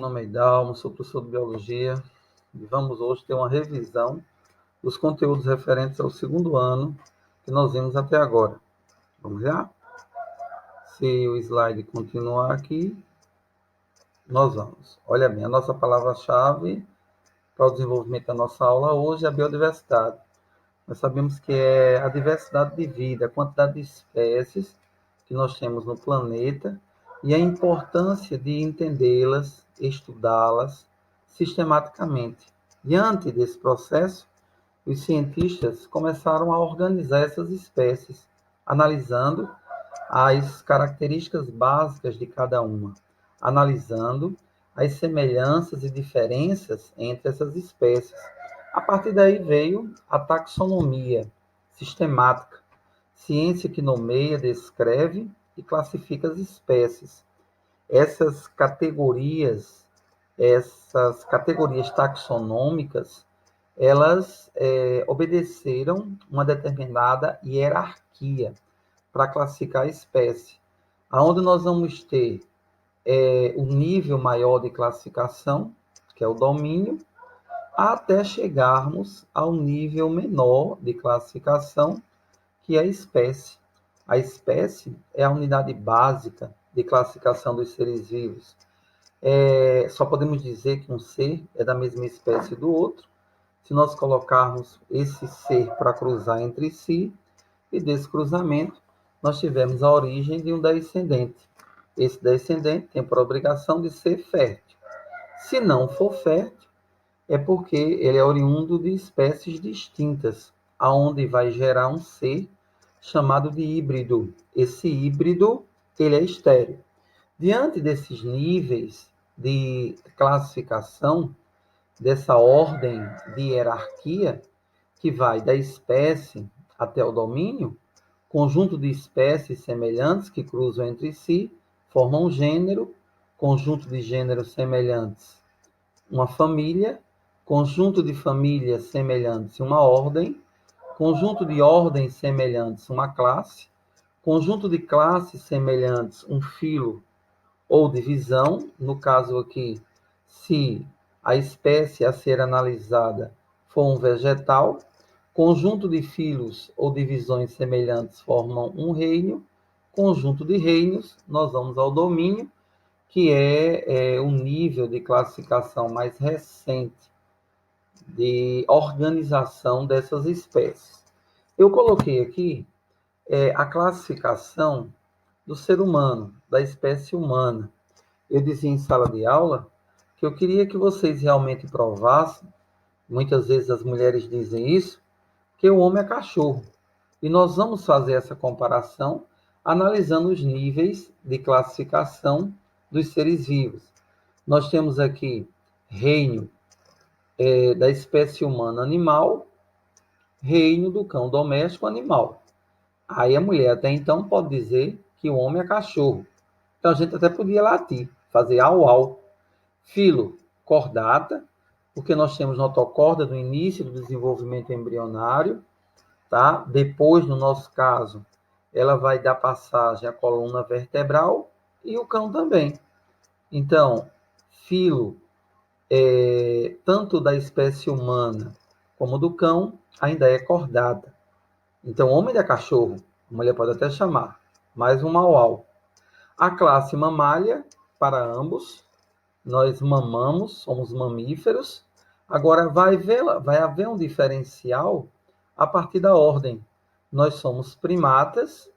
Meu nome é Dalmo, sou professor de Biologia e vamos hoje ter uma revisão dos conteúdos referentes ao segundo ano que nós vimos até agora. Vamos lá? Se o slide continuar aqui, nós vamos. Olha bem, a nossa palavra-chave para o desenvolvimento da nossa aula hoje é a biodiversidade. Nós sabemos que é a diversidade de vida, a quantidade de espécies que nós temos no planeta e a importância de entendê-las, estudá-las sistematicamente. Diante desse processo, os cientistas começaram a organizar essas espécies, analisando as características básicas de cada uma, analisando as semelhanças e diferenças entre essas espécies. A partir daí veio a taxonomia sistemática, ciência que nomeia, descreve e classifica as espécies. Essas categorias taxonômicas, elas obedeceram uma determinada hierarquia para classificar a espécie, aonde nós vamos ter o nível maior de classificação, que é o domínio, até chegarmos ao nível menor de classificação, que é a espécie. A espécie é a unidade básica de classificação dos seres vivos. Só podemos dizer que um ser é da mesma espécie do outro se nós colocarmos esse ser para cruzar entre si, e desse cruzamento nós tivemos a origem de um descendente. Esse descendente tem por obrigação de ser fértil. Se não for fértil, é porque ele é oriundo de espécies distintas, aonde vai gerar um ser chamado de híbrido. Esse híbrido, ele é estéril. Diante desses níveis de classificação, dessa ordem de hierarquia, que vai da espécie até o domínio, conjunto de espécies semelhantes que cruzam entre si, formam um gênero, conjunto de gêneros semelhantes, uma família, conjunto de famílias semelhantes, uma ordem, conjunto de ordens semelhantes, uma classe, conjunto de classes semelhantes, um filo ou divisão, no caso aqui, se a espécie a ser analisada for um vegetal, conjunto de filos ou divisões semelhantes formam um reino, conjunto de reinos, nós vamos ao domínio, que é o nível de classificação mais recente de organização dessas espécies. Eu coloquei aqui a classificação do ser humano, da espécie humana. Eu dizia em sala de aula que eu queria que vocês realmente provassem, muitas vezes as mulheres dizem isso, que o homem é cachorro. E nós vamos fazer essa comparação analisando os níveis de classificação dos seres vivos. Nós temos aqui reino da espécie humana animal, reino do cão doméstico animal. Aí a mulher até então pode dizer que o homem é cachorro. Então a gente até podia latir, fazer au-au. Filo, cordata, porque nós temos notocorda no início do desenvolvimento embrionário, tá? Depois, no nosso caso, ela vai dar passagem à coluna vertebral e o cão também. Então, filo, tanto da espécie humana como do cão, ainda é cordata. Então, homem é cachorro, a mulher pode até chamar, mais um mau-au. A classe mamália, para ambos, nós mamamos, somos mamíferos. Agora, vai haver um diferencial a partir da ordem. Nós somos primatas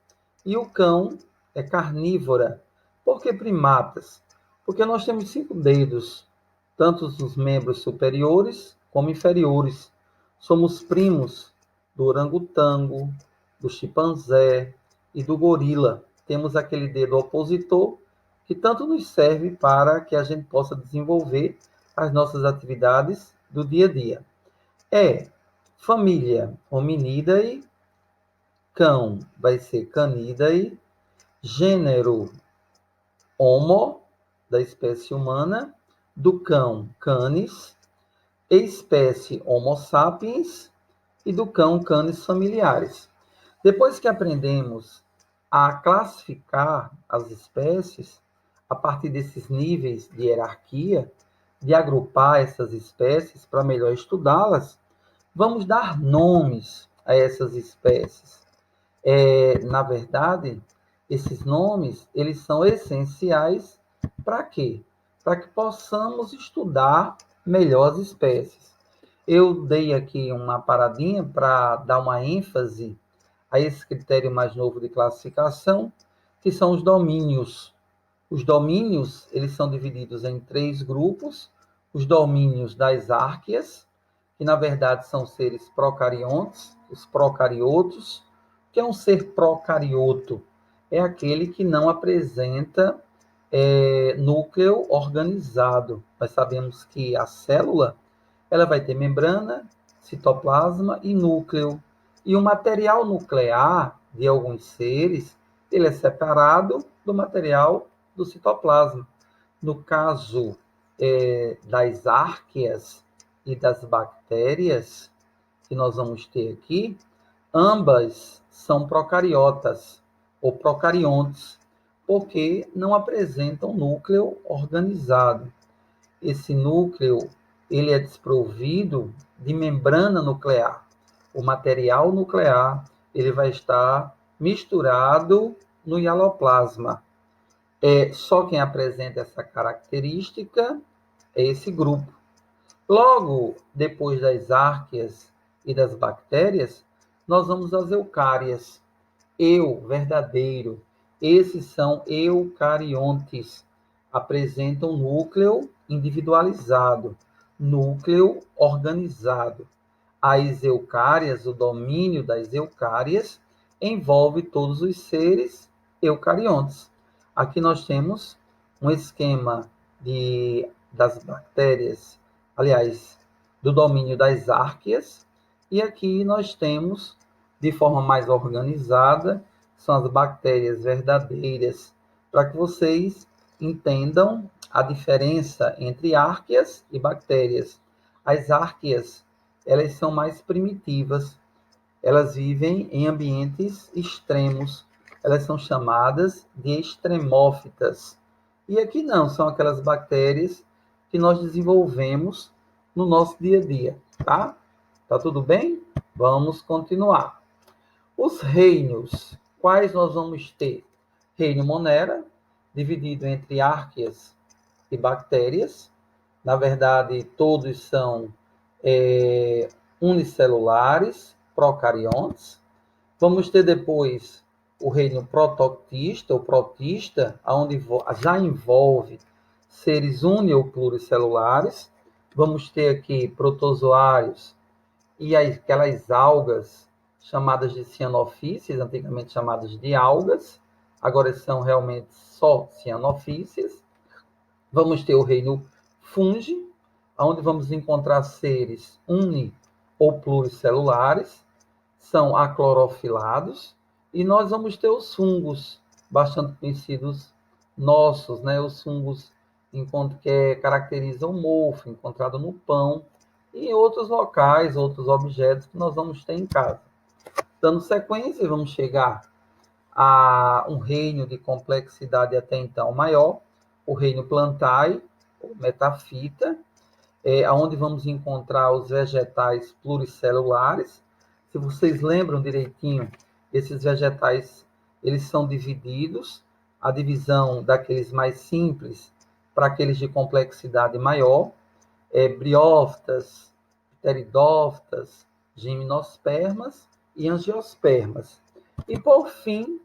e o cão é carnívora. Por que primatas? Porque nós temos 5 dedos, tanto os membros superiores como inferiores. Somos primos do orangotango, do chimpanzé e do gorila. Temos aquele dedo opositor que tanto nos serve para que a gente possa desenvolver as nossas atividades do dia a dia. Família Hominidae, cão vai ser Canidae, gênero Homo, da espécie humana, do cão Canis, espécie Homo sapiens e do cão Canis familiares. Depois que aprendemos a classificar as espécies, a partir desses níveis de hierarquia, de agrupar essas espécies para melhor estudá-las, vamos dar nomes a essas espécies. Na verdade, esses nomes, eles são essenciais para quê? Para que possamos estudar melhor as espécies. Eu dei aqui uma paradinha para dar uma ênfase a esse critério mais novo de classificação, que são os domínios. Os domínios, eles são divididos em 3 grupos: os domínios das árqueas, que na verdade são seres procariontes, os procariotos. O que é um ser procarioto? É aquele que não apresenta núcleo organizado. Nós sabemos que a célula ela vai ter membrana, citoplasma e núcleo. E o material nuclear de alguns seres, ele é separado do material do citoplasma. No caso das árqueas e das bactérias, que nós vamos ter aqui, ambas são procariotas ou procariontes, porque não apresentam núcleo organizado. Esse núcleo ele é desprovido de membrana nuclear. O material nuclear ele vai estar misturado no hialoplasma. Só quem apresenta essa característica é esse grupo. Logo, depois das árqueas e das bactérias, nós vamos às eucárias. Verdadeiro. Esses são eucariontes. Apresentam núcleo individualizado, núcleo organizado. As eucárias, o domínio das eucárias, envolve todos os seres eucariontes. Aqui nós temos um esquema das bactérias, aliás, do domínio das árqueas, e aqui nós temos, de forma mais organizada, são as bactérias verdadeiras, para que vocês entendam a diferença entre árqueas e bactérias. As árqueas, elas são mais primitivas, elas vivem em ambientes extremos, elas são chamadas de extremófitas. E aqui não, são aquelas bactérias que nós desenvolvemos no nosso dia a dia, tá? Tá tudo bem? Vamos continuar. Os reinos, quais nós vamos ter? Reino Monera, dividido entre árqueas e bactérias. Na verdade, todos são unicelulares, procariontes. Vamos ter depois o reino protoctista, ou protista, onde já envolve seres uni ou pluricelulares. Vamos ter aqui protozoários e aquelas algas chamadas de cianofícies, antigamente chamadas de algas, agora são realmente só cianofícies. Vamos ter o reino fungi, onde vamos encontrar seres uni ou pluricelulares, são aclorofilados, e nós vamos ter os fungos, bastante conhecidos nossos, né? Os fungos que caracterizam o mofo, encontrado no pão, e em outros locais, outros objetos que nós vamos ter em casa. Dando sequência, vamos chegar a um reino de complexidade até então maior, o reino plantae, ou metafita, onde vamos encontrar os vegetais pluricelulares. Se vocês lembram direitinho, esses vegetais eles são divididos, a divisão daqueles mais simples para aqueles de complexidade maior, briófitas, pteridófitas, gimnospermas e angiospermas. E por fim,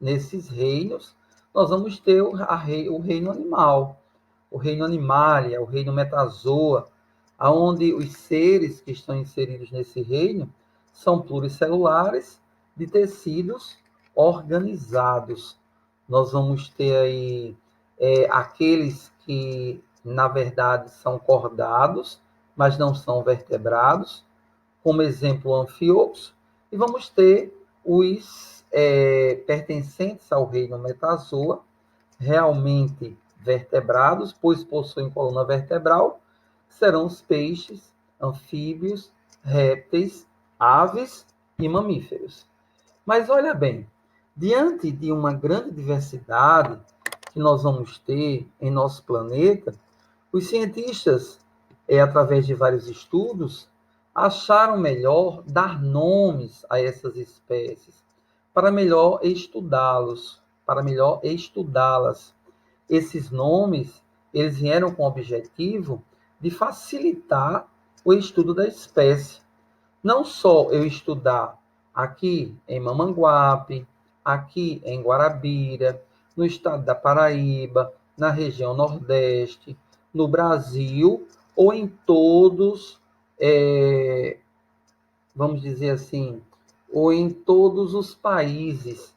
nesses reinos, nós vamos ter o reino animal, o reino animalia, o reino metazoa, onde os seres que estão inseridos nesse reino são pluricelulares de tecidos organizados. Nós vamos ter aí aqueles que, na verdade, são cordados, mas não são vertebrados, como exemplo, o anfíoxo, e vamos ter os pertencentes ao reino metazoa, realmente vertebrados, pois possuem coluna vertebral, serão os peixes, anfíbios, répteis, aves e mamíferos. Mas olha bem, diante de uma grande diversidade que nós vamos ter em nosso planeta, os cientistas, através de vários estudos, acharam melhor dar nomes a essas espécies, para melhor estudá-los, para melhor estudá-las. Esses nomes, eles vieram com o objetivo de facilitar o estudo da espécie. Não só eu estudar aqui em Mamanguape, aqui em Guarabira, no estado da Paraíba, na região Nordeste, no Brasil, ou em todos, vamos dizer assim, ou em todos os países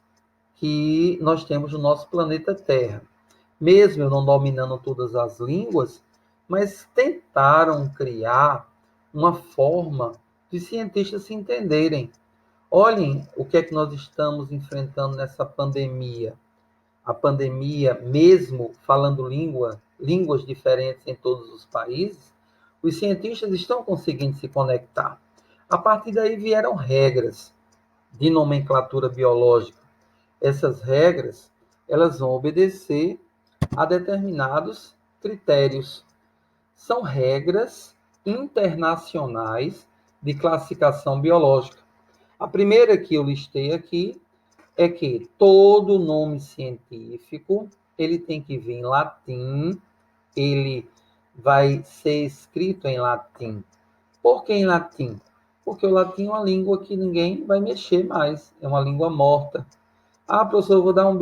que nós temos no nosso planeta Terra. Mesmo eu não dominando todas as línguas, mas tentaram criar uma forma de cientistas se entenderem. Olhem o que é que nós estamos enfrentando nessa pandemia. A pandemia, mesmo falando línguas diferentes em todos os países, os cientistas estão conseguindo se conectar. A partir daí vieram regras de nomenclatura biológica. Essas regras, elas vão obedecer a determinados critérios. São regras internacionais de classificação biológica. A primeira que eu listei aqui é que todo nome científico, ele tem que vir em latim, ele vai ser escrito em latim. Por que em latim? Porque o latim é uma língua que ninguém vai mexer mais, é uma língua morta. Ah, professor, eu vou dar um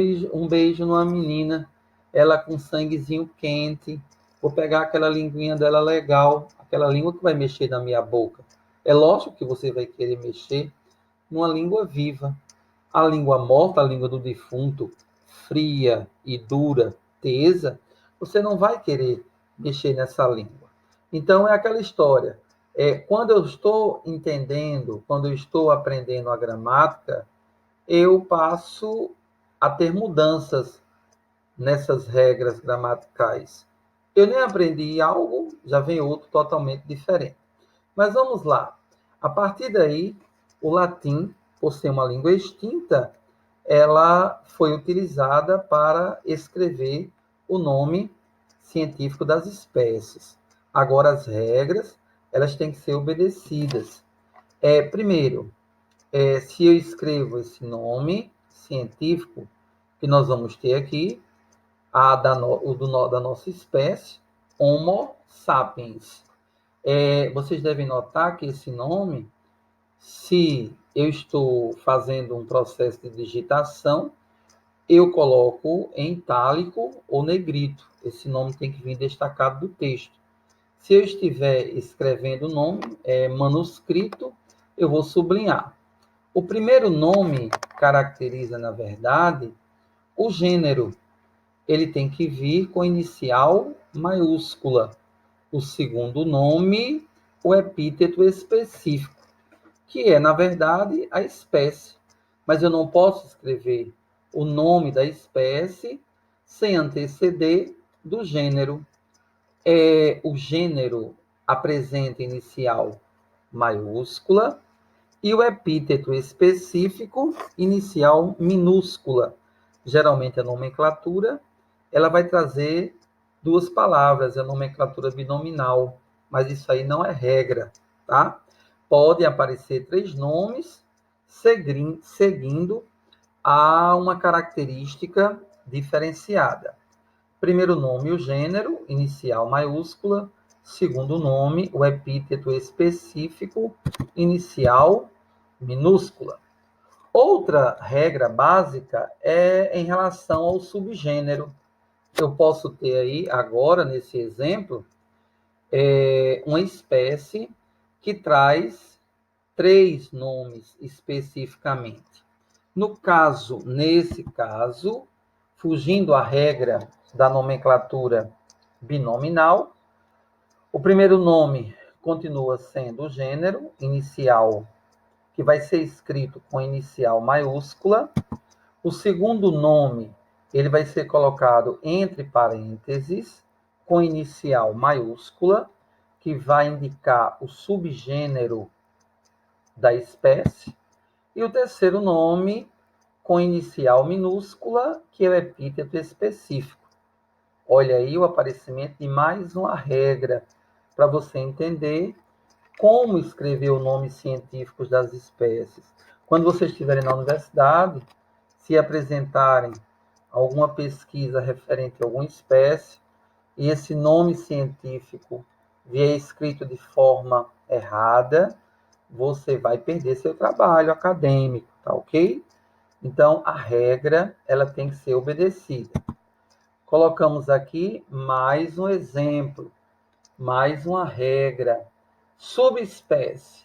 beijo numa menina, ela com sanguezinho quente, vou pegar aquela linguinha dela legal, aquela língua que vai mexer na minha boca. É lógico que você vai querer mexer numa língua viva. A língua morta, a língua do defunto, fria e dura, tesa, você não vai querer mexer nessa língua. Então, é aquela história. Quando eu estou entendendo, quando eu estou aprendendo a gramática, eu passo a ter mudanças nessas regras gramaticais. Eu nem aprendi algo, já vem outro totalmente diferente. Mas vamos lá. A partir daí, o latim, por ser uma língua extinta, ela foi utilizada para escrever o nome científico das espécies. Agora, as regras, elas têm que ser obedecidas. Primeiro, se eu escrevo esse nome científico que nós vamos ter aqui, da nossa espécie, Homo sapiens. Vocês devem notar que esse nome, se eu estou fazendo um processo de digitação, eu coloco em itálico ou negrito. Esse nome tem que vir destacado do texto. Se eu estiver escrevendo o nome manuscrito, eu vou sublinhar. O primeiro nome caracteriza, na verdade, o gênero. Ele tem que vir com inicial maiúscula. O segundo nome, o epíteto específico, que é, na verdade, a espécie. Mas eu não posso escrever o nome da espécie sem anteceder do gênero. O gênero apresenta inicial maiúscula e o epíteto específico, inicial minúscula. Geralmente a nomenclatura, ela vai trazer duas palavras, a nomenclatura binominal, mas isso aí não é regra, tá? Podem aparecer três nomes seguindo a uma característica diferenciada. Primeiro nome, o gênero, inicial maiúscula. Segundo nome, o epíteto específico, inicial minúscula. Outra regra básica é em relação ao subgênero. Eu posso ter aí, agora, nesse exemplo, uma espécie que traz três nomes especificamente. Nesse caso, fugindo à regra da nomenclatura binominal, o primeiro nome continua sendo o gênero, inicial, que vai ser escrito com inicial maiúscula. O segundo nome, ele vai ser colocado entre parênteses, com inicial maiúscula, que vai indicar o subgênero da espécie. E o terceiro nome, com inicial minúscula, que é o epíteto específico. Olha aí o aparecimento de mais uma regra para você entender como escrever os nomes científicos das espécies. Quando vocês estiverem na universidade, se apresentarem alguma pesquisa referente a alguma espécie e esse nome científico vier escrito de forma errada, você vai perder seu trabalho acadêmico, tá ok? Então, a regra, ela tem que ser obedecida. Colocamos aqui mais um exemplo, mais uma regra. Subespécie,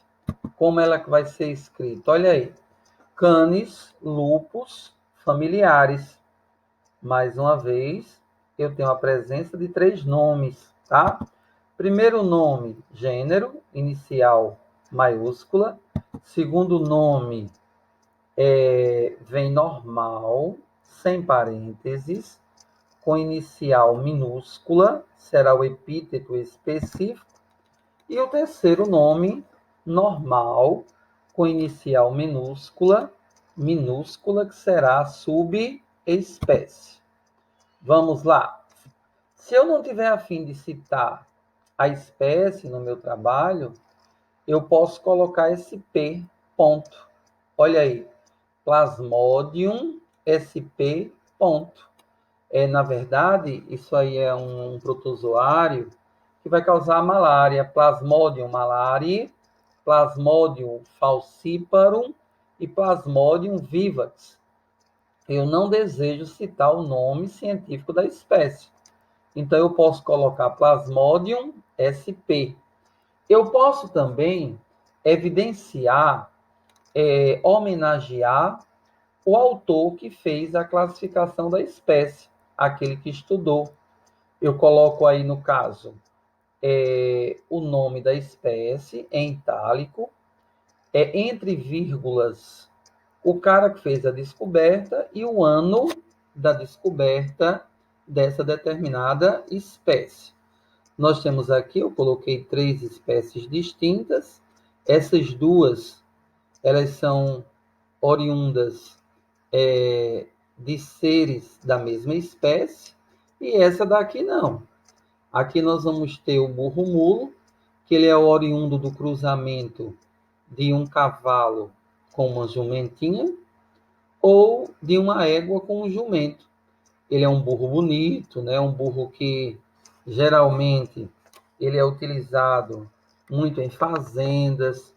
como ela vai ser escrita? Olha aí. Canis lupus familiares. Mais uma vez, eu tenho a presença de 3 nomes, tá? Primeiro nome, gênero, inicial maiúscula. Segundo nome, vem normal, sem parênteses, com inicial minúscula, será o epíteto específico. E o terceiro nome, normal, com inicial minúscula, que será a subespécie. Vamos lá. Se eu não tiver a fim de citar a espécie no meu trabalho, eu posso colocar esse P, ponto. Olha aí, Plasmodium sp, ponto. Na verdade, isso aí é um protozoário que vai causar malária, Plasmodium malariae, Plasmodium falciparum e Plasmodium vivax. Eu não desejo citar o nome científico da espécie. Então, eu posso colocar Plasmodium sp. Eu posso também evidenciar, homenagear o autor que fez a classificação da espécie, aquele que estudou. Eu coloco aí, no caso, o nome da espécie em itálico, entre vírgulas, o cara que fez a descoberta e o ano da descoberta dessa determinada espécie. Nós temos aqui, eu coloquei 3 espécies distintas. Essas duas, elas são oriundas de seres da mesma espécie, e essa daqui não. Aqui nós vamos ter o burro-mulo, que ele é oriundo do cruzamento de um cavalo com uma jumentinha, ou de uma égua com um jumento. Ele é um burro bonito, né? Um burro que geralmente ele é utilizado muito em fazendas.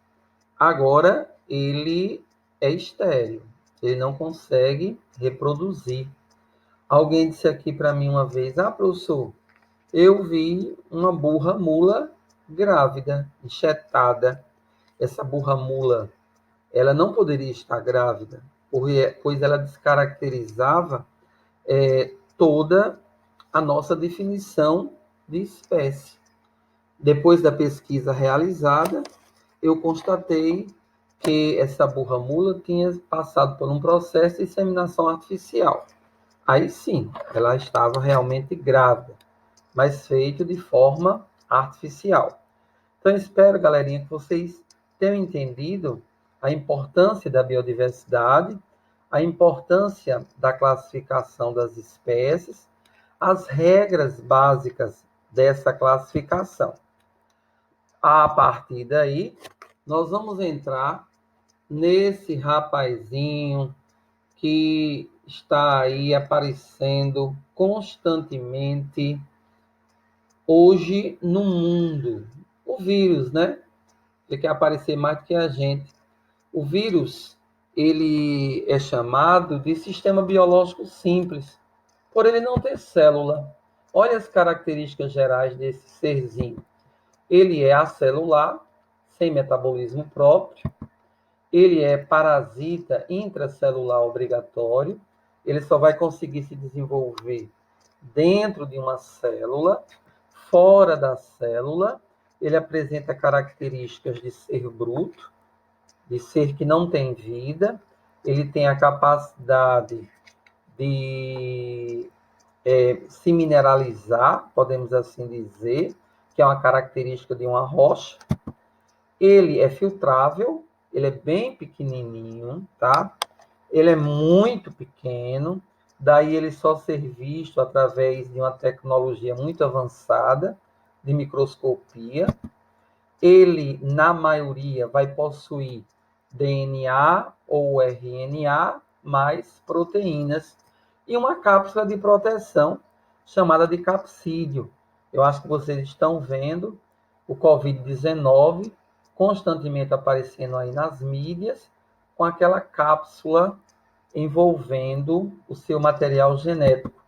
Agora, ele é estéril, ele não consegue reproduzir. Alguém disse aqui para mim uma vez: professor, eu vi uma burra mula grávida, enxetada. Essa burra mula, ela não poderia estar grávida, pois ela descaracterizava toda a nossa definição de espécie. Depois da pesquisa realizada, eu constatei que essa burra mula tinha passado por um processo de inseminação artificial. Aí sim, ela estava realmente grávida, mas feito de forma artificial. Então, espero, galerinha, que vocês tenham entendido a importância da biodiversidade, a importância da classificação das espécies, as regras básicas dessa classificação. A partir daí, nós vamos entrar nesse rapazinho que está aí aparecendo constantemente hoje no mundo. O vírus, né? Ele quer aparecer mais do que a gente. O vírus, ele é chamado de sistema biológico simples, por ele não ter célula. Olha as características gerais desse serzinho. Ele é acelular, sem metabolismo próprio. Ele é parasita intracelular obrigatório. Ele só vai conseguir se desenvolver dentro de uma célula. Fora da célula, ele apresenta características de ser bruto, de ser que não tem vida. Ele tem a capacidade de se mineralizar, podemos assim dizer, que é uma característica de uma rocha. Ele é filtrável, ele é bem pequenininho, tá? Ele é muito pequeno, daí ele só ser visto através de uma tecnologia muito avançada de microscopia. Ele, na maioria, vai possuir DNA ou RNA mais proteínas e uma cápsula de proteção chamada de capsídeo. Eu acho que vocês estão vendo o Covid-19 constantemente aparecendo aí nas mídias com aquela cápsula envolvendo o seu material genético.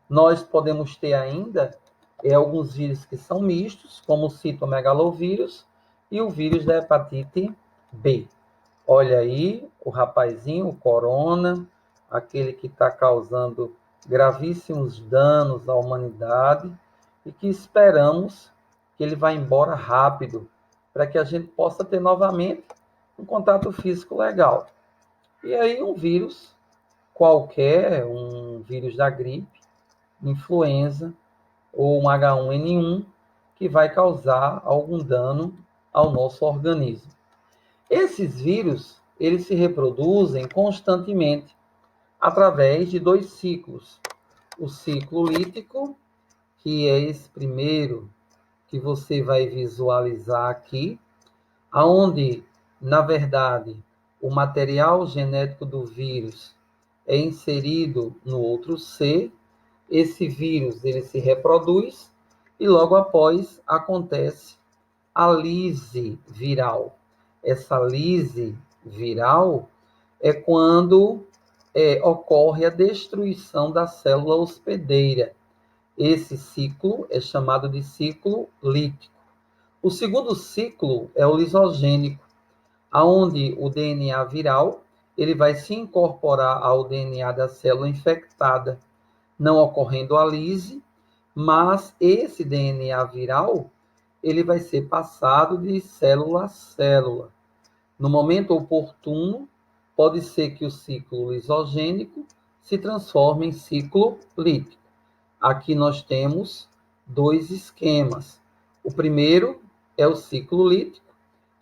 Nós podemos ter ainda alguns vírus que são mistos, como o citomegalovírus e o vírus da hepatite B. Olha aí o rapazinho, o corona, aquele que está causando gravíssimos danos à humanidade e que esperamos que ele vá embora rápido, para que a gente possa ter novamente um contato físico legal. E aí um vírus qualquer, um vírus da gripe, influenza ou um H1N1 que vai causar algum dano ao nosso organismo. Esses vírus, eles se reproduzem constantemente através de dois ciclos. O ciclo lítico, que é esse primeiro que você vai visualizar aqui, aonde, na verdade, o material genético do vírus é inserido no outro C. Esse vírus ele se reproduz e logo após acontece a lise viral. Essa lise viral é quando ocorre a destruição da célula hospedeira. Esse ciclo é chamado de ciclo lítico. O segundo ciclo é o lisogênico, onde o DNA viral ele vai se incorporar ao DNA da célula infectada, não ocorrendo a lise, mas esse DNA viral ele vai ser passado de célula a célula. No momento oportuno, pode ser que o ciclo lisogênico se transforme em ciclo lítico. Aqui nós temos dois esquemas. O primeiro é o ciclo lítico,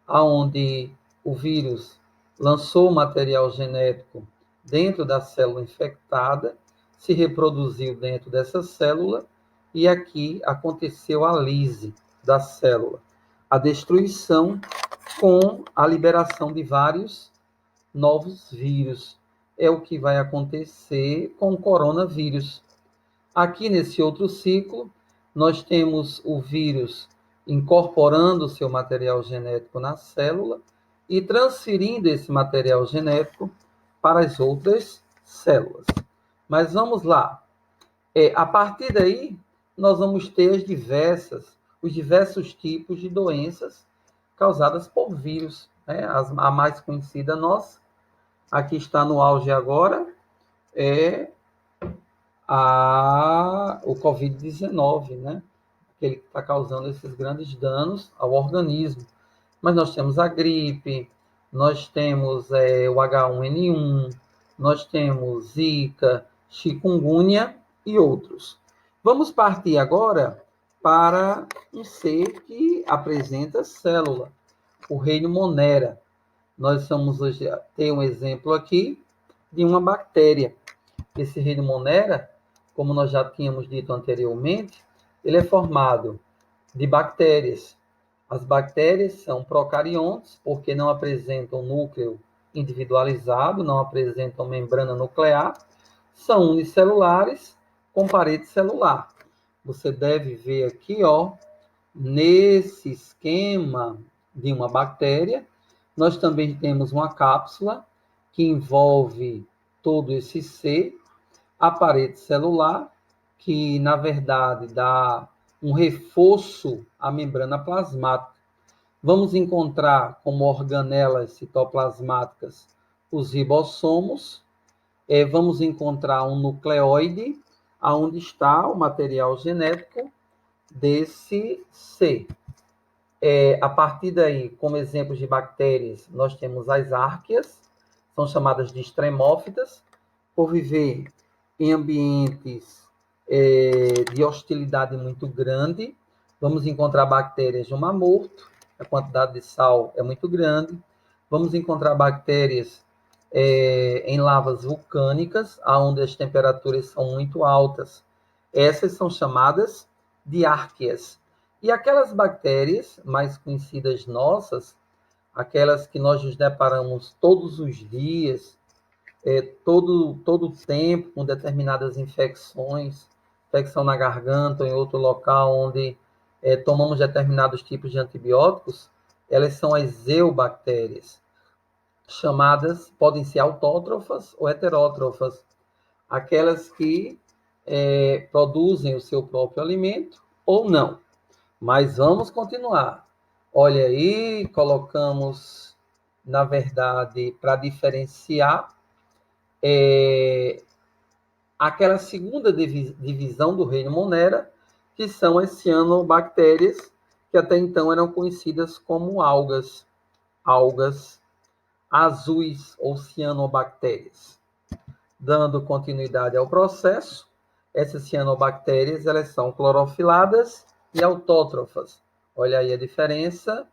onde o vírus lançou o material genético dentro da célula infectada, se reproduziu dentro dessa célula e aqui aconteceu a lise da célula, a destruição com a liberação de vários novos vírus. É o que vai acontecer com o coronavírus. Aqui nesse outro ciclo, nós temos o vírus incorporando o seu material genético na célula e transferindo esse material genético para as outras células. Mas vamos lá. A partir daí, nós vamos ter os diversos tipos de doenças causadas por vírus. Né? A mais conhecida nossa, aqui está no auge agora, é o Covid-19, né? Aquele que está causando esses grandes danos ao organismo. Mas nós temos a gripe, nós temos o H1N1, nós temos Zika, chikungunya e outros. Vamos partir agora para um ser que apresenta célula, o reino Monera. Nós vamos hoje ter um exemplo aqui de uma bactéria. Esse reino Monera, como nós já tínhamos dito anteriormente, ele é formado de bactérias. As bactérias são procariontes, porque não apresentam núcleo individualizado, não apresentam membrana nuclear, são unicelulares com parede celular. Você deve ver aqui, nesse esquema de uma bactéria, nós também temos uma cápsula que envolve todo esse C, a parede celular, que na verdade dá um reforço à membrana plasmática. Vamos encontrar como organelas citoplasmáticas os ribossomos, vamos encontrar um nucleóide, onde está o material genético desse C. A partir daí, como exemplos de bactérias, nós temos as árqueas, são chamadas de extremófitas, por viver em ambientes de hostilidade muito grande. Vamos encontrar bactérias de um mar morto, a quantidade de sal é muito grande. Vamos encontrar bactérias em lavas vulcânicas, onde as temperaturas são muito altas. Essas são chamadas diárqueas. E aquelas bactérias mais conhecidas nossas, aquelas que nós nos deparamos todos os dias, todo o tempo, com determinadas infecções, infecção na garganta ou em outro local onde tomamos determinados tipos de antibióticos, elas são as eubactérias, chamadas, podem ser autótrofas ou heterótrofas, aquelas que produzem o seu próprio alimento ou não. Mas vamos continuar. Olha aí, colocamos, na verdade, para diferenciar aquela segunda divisão do reino Monera, que são as cianobactérias, que até então eram conhecidas como algas azuis ou cianobactérias. Dando continuidade ao processo, essas cianobactérias elas são clorofiladas e autótrofas. Olha aí a diferença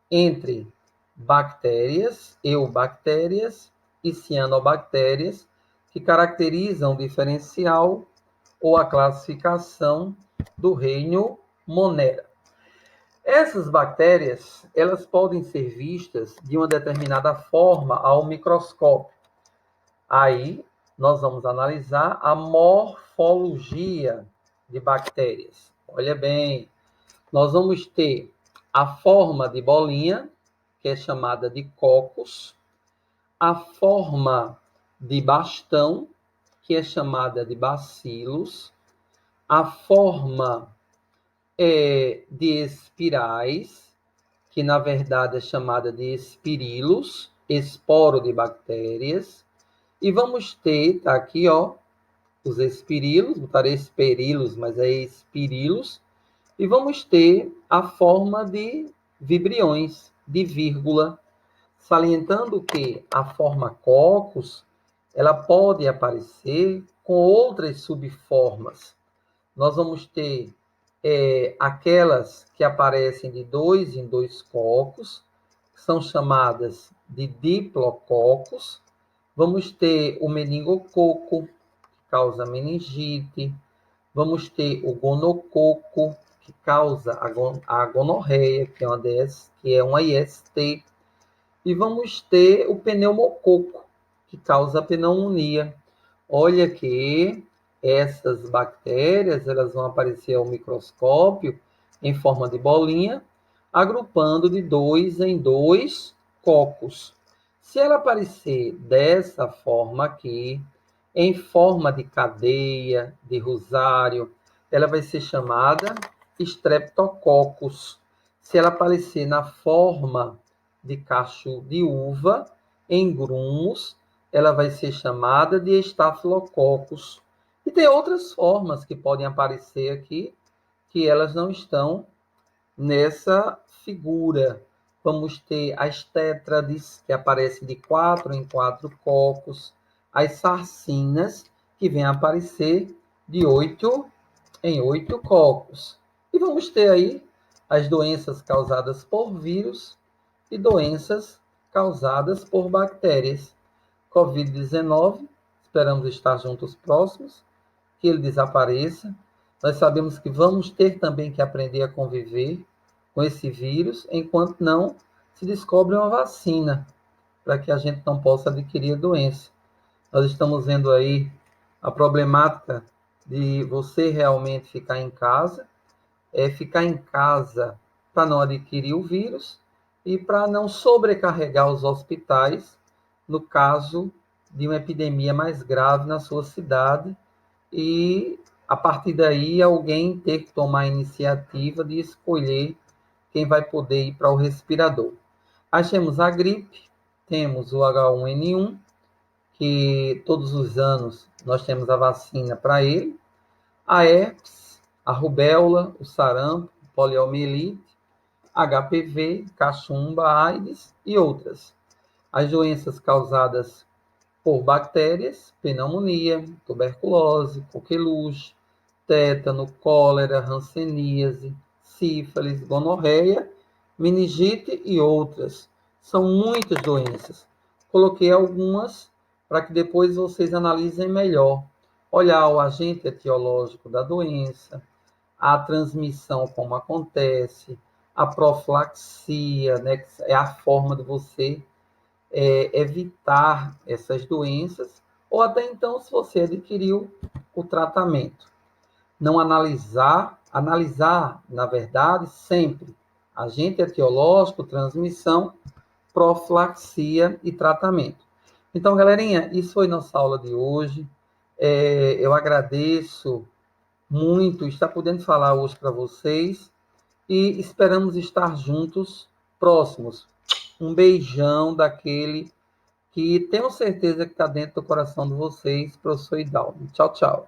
entre bactérias, eubactérias e cianobactérias, que caracterizam o diferencial ou a classificação do reino Monera. Essas bactérias, elas podem ser vistas de uma determinada forma ao microscópio. Aí, nós vamos analisar a morfologia de bactérias. Olha bem, nós vamos ter a forma de bolinha, que é chamada de cocos, a forma de bastão, que é chamada de bacilos, a forma de espirais, que na verdade é chamada de espirilos, esporo de bactérias, e vamos ter, tá aqui, ó, os espirilos, botarei esperilos, mas é espirilos, e vamos ter a forma de vibriões, de vírgula, salientando que a forma cocos, ela pode aparecer com outras subformas. Nós vamos ter aquelas que aparecem de 2 em 2 cocos, que são chamadas de diplococos. Vamos ter o meningococo, que causa meningite. Vamos ter o gonococo, que causa a gonorreia, que é uma IST. E vamos ter o pneumococo, que causa a pneumonia. Olha que essas bactérias elas vão aparecer ao microscópio em forma de bolinha, agrupando de 2 em 2 cocos. Se ela aparecer dessa forma aqui, em forma de cadeia, de rosário, ela vai ser chamada Streptococcus. Se ela aparecer na forma de cacho de uva, em grumos, ela vai ser chamada de Staphylococcus. E tem outras formas que podem aparecer aqui, que elas não estão nessa figura. Vamos ter as tétrades, que aparecem de 4 em 4 cocos, as sarcinas, que vêm aparecer de 8 em 8 cocos. E vamos ter aí as doenças causadas por vírus e doenças causadas por bactérias. Covid-19, esperamos estar juntos próximos, que ele desapareça. Nós sabemos que vamos ter também que aprender a conviver com esse vírus, enquanto não se descobre uma vacina, para que a gente não possa adquirir a doença. Nós estamos vendo aí a problemática de você realmente ficar em casa, ficar em casa para não adquirir o vírus e para não sobrecarregar os hospitais no caso de uma epidemia mais grave na sua cidade e, a partir daí, alguém ter que tomar a iniciativa de escolher quem vai poder ir para o respirador. Aí temos a gripe, temos o H1N1, que todos os anos nós temos a vacina para ele, a herpes, a rubéola, o sarampo, poliomielite, HPV, cachumba, AIDS e outras. As doenças causadas por bactérias, pneumonia, tuberculose, coqueluche, tétano, cólera, hanseníase, sífilis, gonorreia, meningite e outras. São muitas doenças. coloquei algumas para que depois vocês analisem melhor. Olhar o agente etiológico da doença, a transmissão, como acontece, a profilaxia, né, que é a forma de você evitar essas doenças, ou até então, se você adquiriu o tratamento. Não analisar, na verdade, sempre agente etiológico, transmissão, profilaxia e tratamento. Então, galerinha, isso foi nossa aula de hoje. Eu agradeço muito estar podendo falar hoje para vocês e esperamos estar juntos próximos. Um beijão daquele que tenho certeza que está dentro do coração de vocês, professor Hidalgo. Tchau, tchau.